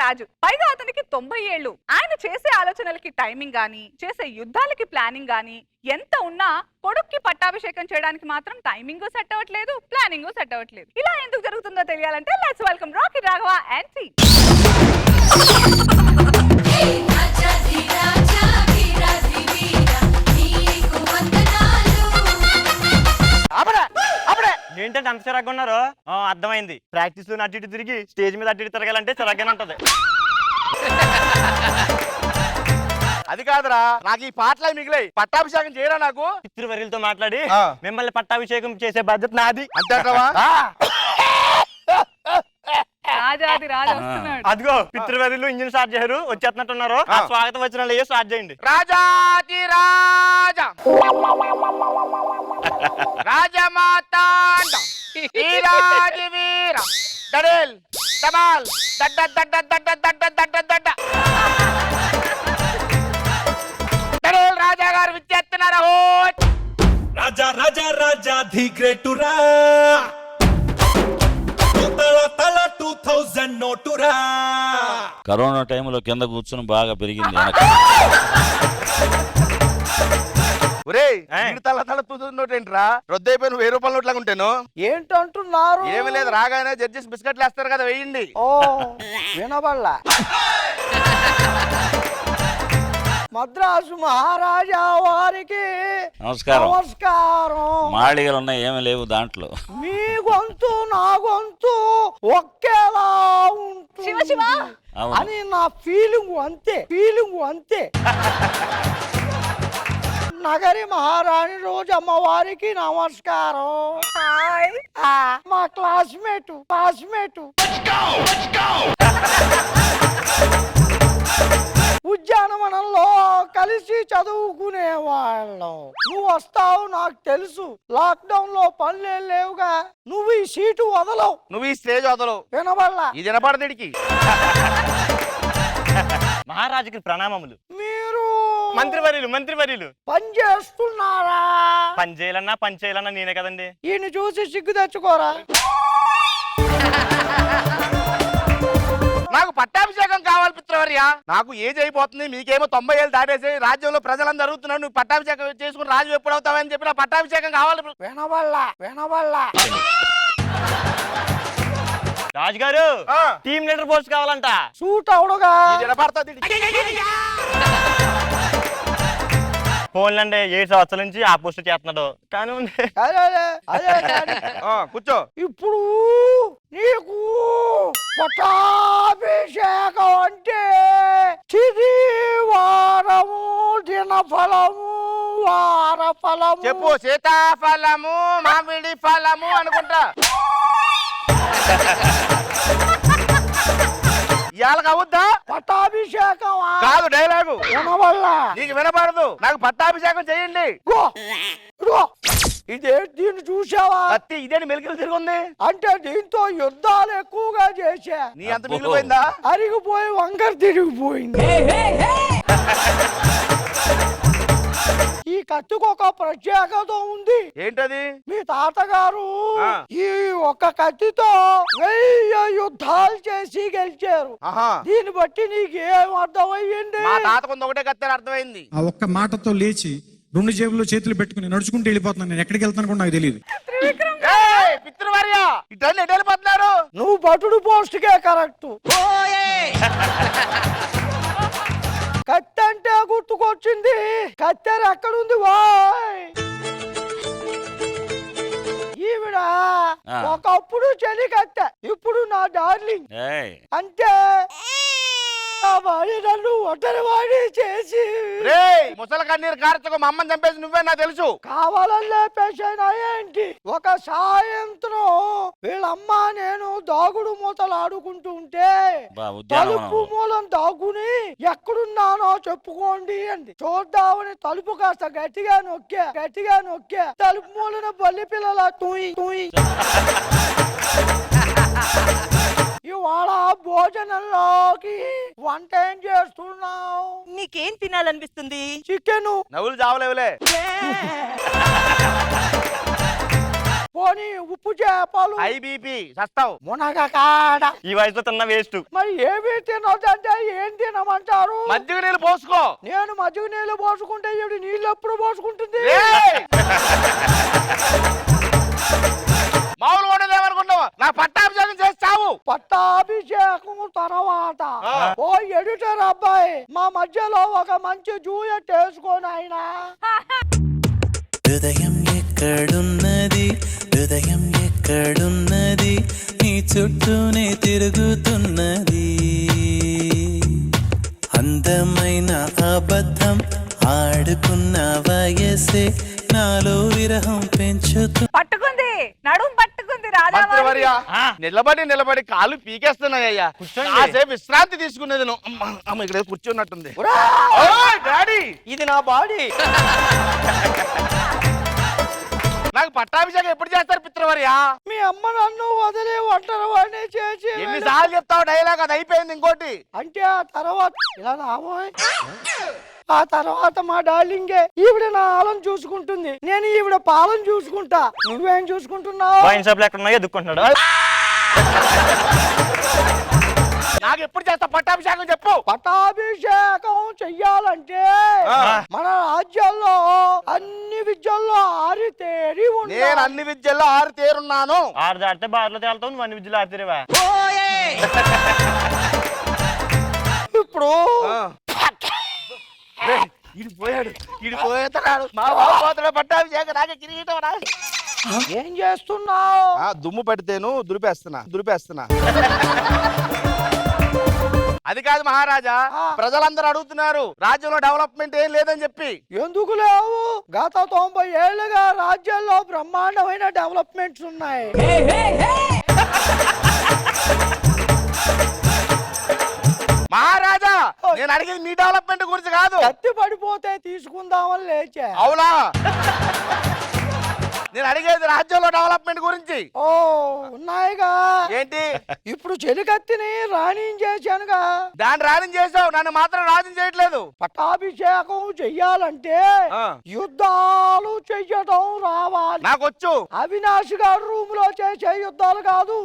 రాజు, పైగా అతనికి 90 ఏళ్ళు. ఆయన చేసే ఆలోచనలకి టైమింగ్ గానీ, చేసే యుద్ధాలకి ప్లానింగ్ గానీ ఎంత ఉన్నా కొడుక్కి పట్టాభిషేకం చేయడానికి మాత్రం టైమింగ్ సెట్ అవ్వట్లేదు, ప్లానింగ్ సెట్ అవ్వట్లేదు. ఇలా ఎందుకు జరుగుతుందో తెలియాలంటే let's welcome Rocky Raghava and టీ. ఏంటంటే అంత చిరాగ్గా ఉన్నారు? అర్థమైంది, ప్రాక్టీస్ లో అటు ఇటు తిరిగి స్టేజ్ మీద అటు ఇటు తిరగాలంటే చిరాగ్గానే ఉంటది. అది కాదురా, నాకు ఈ పాటలే మిగిలాయి. పట్టాభిషేకం చేయరా నాకు? పితృవర్యులతో మాట్లాడి మిమ్మల్ని పట్టాభిషేకం చేసే బాధ్యత నాది. అంతేంటవా? రాజాది రాజు వస్తున్నాడు. అదిగో పితృవర్యులు ఇంజిన్ స్టార్ట్ చేశారు, వచ్చేస్తున్నట్టున్నారు. స్వాగతం వచ్చిన స్టార్ట్ చేయండి. రాజాది రాజా రాజమాతాండ వీరాది వీర దడేల్ దమాల్ దడ్డ దడ్డ దడ్డ దడ్డ దడ్డ దడ్డ దడేల్ రాజా గారు విచ్చేస్తున్నారు. రాజా రాజా రాజా ది గ్రేటురా, తల 2000 నోటురా. కరోనా టైంలో కింద కూర్చుని బాగా పెరిగింది. తల తల తూతుంటేంట్రా, రొద్దయిపోయిన 1000 రూపాయల నోట్లాగా ఉంటాను. ఏంటంటున్నారు? ఏమి లేదు, రాగానే జడ్జెస్ బిస్కెట్లు వేస్తారు కదా, వేయండి. ఓ వినబడలా. మద్రాసు మహారాజా వారికి నమస్కారం. నమస్కారం. మాళిగలు ఉన్నాయి, ఏమీ లేవు దాంట్లో. మీ గొంతు నా గొంతు ఒకేలా శివ శివ ఉంటుంది అని నా ఫీలింగ్ అంతే. నగరి మహారాణి రోజమ్మ వారికి నమస్కారం. హాయ్. మా క్లాస్మేట్ ఉద్యానవనంలో కలిసి చదువుకునే వాళ్ళం. నువ్వు వస్తావు నాకు తెలుసు. లాక్డౌన్ లో పనులే లేవుగా, నువ్వు ఈ సీటు వదలవు, నువ్వు ఈ స్టేజ్ వదలవు. వినబడలా? ఇది వినపడదిడికి. మహారాజుకి ప్రణామములు. మీరు మంత్రివర్యులు పని చేస్తున్నారా? పని చేయాలన్నా నేనే కదండి. ఈయన చూసి సిగ్గు తెచ్చుకోరా. నాకు పట్టాభిషేకం కావాలి పిత్రవర్య. నాకు ఏజ్ అయిపోతుంది, మీకేమో 90 ఏళ్ళు దాటేసి రాజ్యంలో ప్రజలందరూ అడుగుతున్నారు, నువ్వు పట్టాభిషేకం చేసుకుని రాజు ఎప్పుడవుతావని చెప్పి నా పట్టాభిషేకం కావాలి. వినబడలా? రాజుగారు టీమ్ లీడర్ పోస్ట్ కావాలంట. సూట్ అవుడుగా వినపడుతుంది. ఫోన్లండి 7 సంవత్సరాల నుంచి ఆ పోస్ట్ చేస్తున్నాడు. కానీ కూర్చో. ఇప్పుడు నీకు పట్టాభిషేకం అంటే చిది వారము దినఫలము వారఫలము చెప్పు. సీతాఫలము మామిడి ఫలము అనుకుంటా. ఇవాళ అవుద్దా పట్టాభిషేకం? కాదు, డైలాగు. వినవల్ల నీకు వినపడదు. నాకు పట్టాభిషేకం చేయండి. ఇదే దీన్ని చూసావా? కత్తి ఇదేంటి మెలికలు తిరుగుంది? అంటే దీంతో యుద్ధాలు ఎక్కువగా చేశా. నీ అంత మిగిలిపోయిందా? అరిగిపోయి వంకర తిరిగిపోయింది. ఈ కత్తికి ఒక ప్రత్యేకత ఉంది. ఏంటది? మీ తాతగారు ఈ ఒక్క కత్తితో 1000 యుద్ధాలు చేసి గెలిచారు. దీన్ని బట్టి నీకేం అర్థమయ్యింది? మా తాతకు ఒకటే కత్తి అర్థమైంది. ఆ ఒక్క మాటతో లేచి 2 జేబుల్లో చేతులు పెట్టుకుని నడుచుకుంటూ వెళ్ళిపోతున్నాను. నేను ఎక్కడికి వెళ్తాను కూడా నాకు తెలియదు. పితృవర్య, ఇటన్నీ ఎటు వెళ్ళిపోతున్నారు? నువ్వు బటుడు పోస్ట్ కే కరెక్ట్. కత్తి అంటే గుర్తుకొచ్చింది. కత్తెర ఎక్కడుంది? వాయ్, ఈవిడ ఒకప్పుడు చలి కత్తె, ఇప్పుడు నా డార్లింగ్. అంటే నన్ను ఒంటరి వాడి చేసి ముసలి కన్నీరు కార్తకు మా అమ్మని చంపేసి నువ్వే నాకు తెలుసు. కావాలని లేపేసానా ఏంటి? ఒక సాయంత్రం వీళ్ళమ్మ నేను దాగుడు మూతలు ఆడుకుంటూ ఉంటే తలుపు మూలం దాగుని ఎక్కడున్నానో చెప్పుకోండి అంది. చూద్దామని తలుపు కాస్త గట్టిగా నొక్కా తలుపు మూలన బల్లి పిల్లల తూయి ఇవాళ భోజనంలోకి వంట ఏం చేస్తున్నావు? నీకేం తినాలనిపిస్తుంది? చికెను. నవ్వులు చావలేవులే. పోనీ ఉప్పు చేపలు ఐబీపీ సస్తావు. మునగకాడ ఈ వయసులో తిన్న వేస్ట్. మరి ఏమి తినొద్దంటే ఏం తినమంటారు? మజ్జిగ నీళ్ళు పోసుకో. నేను మజ్జిగ నీళ్ళు పోసుకుంటే ఇవి నీళ్ళు ఎప్పుడు పోసుకుంటుంది? ఏయ్! మామూలు ఉండదు ఏమనుకున్నావు? నా పట్టాభిషేకం చేస్తావు. పట్టాభిషేకం తర్వాత ఓ ఎడిటర్ అబ్బాయి మా మధ్యలో ఒక మంచి జూయట్ వేసుకోని ఆయన. హృదయం ఎక్కడున్నది, హృదయం ఎక్కడున్నది, నీ చుట్టూనే తిరుగుతున్నది. అందమైన అబద్ధం ఆడుకున్న వయసే నాలో విరహం పెంచుతూ. పట్టుకుంది, నడుం పట్టుకుంది రాజావారి. మంత్రివర్య, నిలబడి కాళ్ళు పీకేస్తున్నాయ్యా. కూర్చోండి. కాసేపు విశ్రాంతి తీసుకునేది నువ్వు. అమ్మ ఇక్కడ కూర్చున్నట్టుంది. డాడీ, ఇది నా బాడీ. నాకు పట్టాభిషేకం ఎప్పుడు చేస్తారు పిత్రవర్య? మీ అమ్మ నన్ను వదిలి ఒంటరి వాడిని చేసి ఎన్నిసార్లు చెప్తావు డైలాగ్? అది అయిపోయింది. ఇంకోటి అంటే ఆ తర్వాత ఇలా రాబోయ్. ఆ తర్వాత మా డార్లింగే ఈవిడ నా ఆలం చూసుకుంటుంది, నేను ఈవిడ పాలన చూసుకుంటా. నువ్వేం చూసుకుంటున్నావు? వైన్ షాప్ ఎక్కడ ఉన్నాయో ఎదుక్కుంటున్నాడు. నాకు ఎప్పుడు చేస్తా పట్టాభిషేకం చెప్పు. పట్టాభిషేకం చెయ్యాలంటే మన రాజ్యాల్లో అన్ని విద్యల్లో ఆరితేరి నేను ఉండాలి. అన్ని విద్యల్లో 6 తేరున్నాను. 6 దాటితే బార్లో తేలుతావు, నువ్వు అన్ని విద్యలు ఆడితేవా? ఇప్పుడు పోయేస్తున్నాడు మా బాబు పోతాడు. పట్టాభిషేకం నాకే కిరీటం రా. ఏం చేస్తున్నావు? దుమ్ము పడితేను దులిపేస్తున్నా. అది కాదు మహారాజా, ప్రజలందరూ అడుగుతున్నారు రాజ్యంలో డెవలప్మెంట్ ఏం లేదని చెప్పి. ఎందుకు లేవు? గత 90 ఏళ్లుగా రాజ్యాల్లో బ్రహ్మాండమైన డెవలప్మెంట్స్ ఉన్నాయి. మహారాజా, నేను అడిగేది మీ డెవలప్మెంట్ గురించి కాదు. కత్తి పడిపోతే తీసుకుందామని లేచా. అవునా? నేను అడిగేది రాజ్యంలో డెవలప్మెంట్ గురించి. ఓ ఉన్నాయిగా. ఏంటి? ఇప్పుడు చెలికత్తిని రాణించేశానుగా. దాన్ని రాజం చేసావు, నన్ను మాత్రం రాజం చేయట్లేదు. పట్టాభిషేకం చెయ్యాలంటే యుద్ధాలు చెయ్యడం రావాలి. నాకొచ్చు. అవినాష్ గారు రూమ్ లో చేసే యుద్ధాలు కాదు.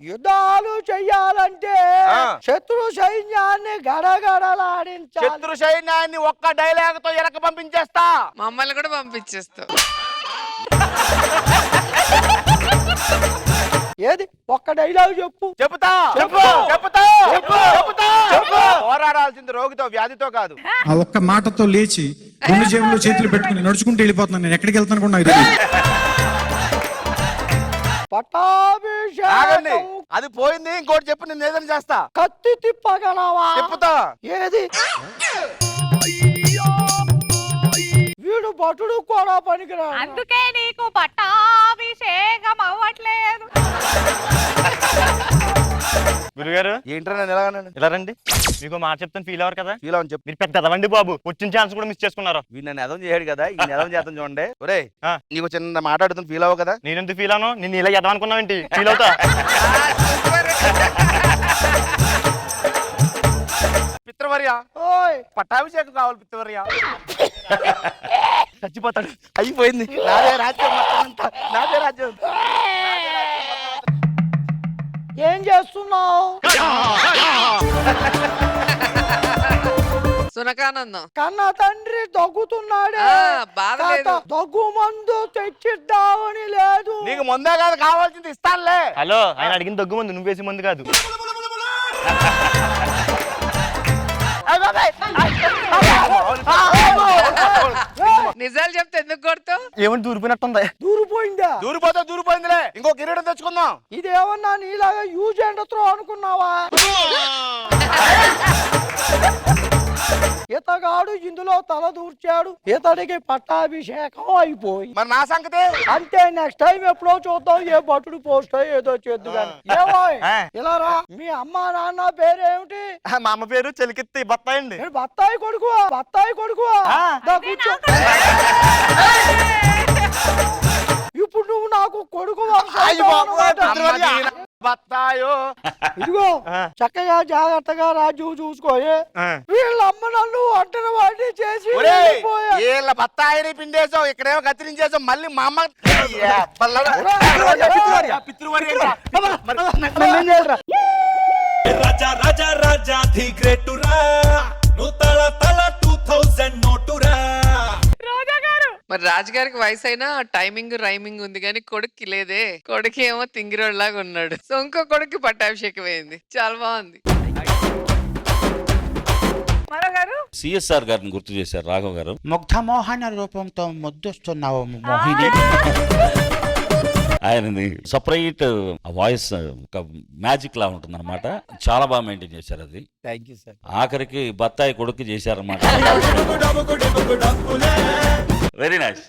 యుద్ధాలు చెయ్యాలంటే శత్రు సైన్యాన్ని గడగడలాడించాలి. శత్రు సైన్యాన్ని ఒక్క డైలాగ్ తో ఎనక పంపించేస్తా. మమ్మల్ని కూడా పంపించేస్తావు. ఏది ఒక్క డైలాగ్ చెప్పు. చెబుతా. పోరాడాల్సింది రోగితో, వ్యాధితో కాదు. ఆ ఒక్క మాటతో లేచి 2 జేబుల్లో చేతులు పెట్టుకుని నడుచుకుంటూ వెళ్ళిపోతున్నాను. నేను ఎక్కడికి వెళ్తాను కూడా నాకు తెలియదు. ఆగండి, పట్టాభిషేకం అది పోయింది. ఇంకోటి చెప్పు, నేను ఏదైనా చేస్తా. కత్తి తిప్పగలవా? చెప్పుతా. ఏది? వీడు భటుడు కూడా పనికిరాడు. అందుకే నీకు పట్టాభిషేకం అవ్వట్లేదు. గురుగారు ఏంట్రా నేను ఎలాగన్నాను? ఇలా రండి, మీకు మాట చెప్తాను, ఫీల్ అవ్వరు కదా? ఫీల్ అవని చెప్పు. మీరు పెద్ద ఎదవండి బాబు, వచ్చిన ఛాన్స్ కూడా మిస్ చేసుకున్నారు. వీడు నన్ను ఎదవం చేయడు కదా, ఈ ఎదవం చేస్తాను చూడండి. ఒరే, నీకు చిన్న మాట్లాడుతున్న ఫీల్ అవ్వ కదా? నేను ఎందుకు ఫీల్ అను? నేను ఇలా ఎదవ అనుకున్నావేంటి? ఫీల్ అవుతా. పిత్రవర్య, ఓయ్ పట్టాభిషేకం కావాలి పిత్రవర్య. చచ్చిపోతాడు. అయిపోయింది. నాదే రాజ్యం మొత్తం అంతా. నాదే రాజ్యం. ఏం చేస్తున్నావు? సునకానందం. కన్న తండ్రి దగ్గుతున్నాడే. బాధ లేదు. దగ్గు మందు తెచ్చిద్దామని లేదు. నీకు ముందే కాదు కావాల్సింది, ఇస్తానులే. హలో, ఆయన అడిగిన దగ్గు ముందు, నువ్వు వేసి ముందు కాదు. నిజాలు చెప్తే ఎందుకు కొడతావు? ఏమంటే దూరిపోయినట్టుంది. దూరిపోయిందా? దూరిపోయిందిలే. ఇంకో కిరీటం తెచ్చుకుందాం. ఇదేమన్నా నీలాగా యూజ్ అండ్ త్రో అనుకున్నావా? ఇతగాడు ఇందులో తల దూర్చాడు, ఇతడికి పట్టాభిషేకం అయిపోయి. మరి నా సంగతి అంతే. నెక్స్ట్ టైం ఎప్పుడో చూద్దాం, ఏ భటుడు పోస్ట్ ఏదో చేద్దు కానీ. ఏమోయ్, ఇలా రా. మీ అమ్మ నాన్న పేరేమిటి? మా అమ్మ పేరు చెలికెత్తి బత్తాయండి. బత్తాయి కొడుకు. కూర్చో. ఇప్పుడు నువ్వు నాకు కొడుకు. బత్తాయో. ఇదిగో చక్కగా జాగ్రత్తగా రాజు చూసుకోయి. వీళ్ళ అమ్మ నన్ను ఒంటరి వాడిని చేసి ఒరేయ్, వెళ్ళిపోయా. వీళ్ళ బత్తాయిని పిండేసావు, ఇక్కడేమో కత్తిరించేసావు, మళ్ళీ మా అమ్మ రాజా రాజా రాజా ది గ్రేటురా నువ్వు తల తల 2000 నోటురా. రోజా గారు మరి రాజుగారికి వయసు అయినా టైమింగ్ రైమింగ్ ఉంది కానీ కొడుక్కి లేదే. కొడుకు ఏమో తింగిరోడ్లాగా ఉన్నాడు. సో ఇంకో కొడుక్కి పట్టాభిషేకం అయింది. చాలా బాగుంది. మరో గారు సిఎస్ఆర్ గారిని గుర్తు చేశారు రాఘవ్ గారు. ముగ్ధమోహన రూపంతో ముద్దొస్తున్నావు మోహిని. ఆయనది సపరేట్ వాయిస్ ఒక మ్యాజిక్ లా ఉంటుంది అనమాట. చాలా బాగా మెయింటైన్ చేశారు అది. Thank you sir. ఆఖరికి బత్తాయి కొడుకు చేశారన్నమాట. Very nice.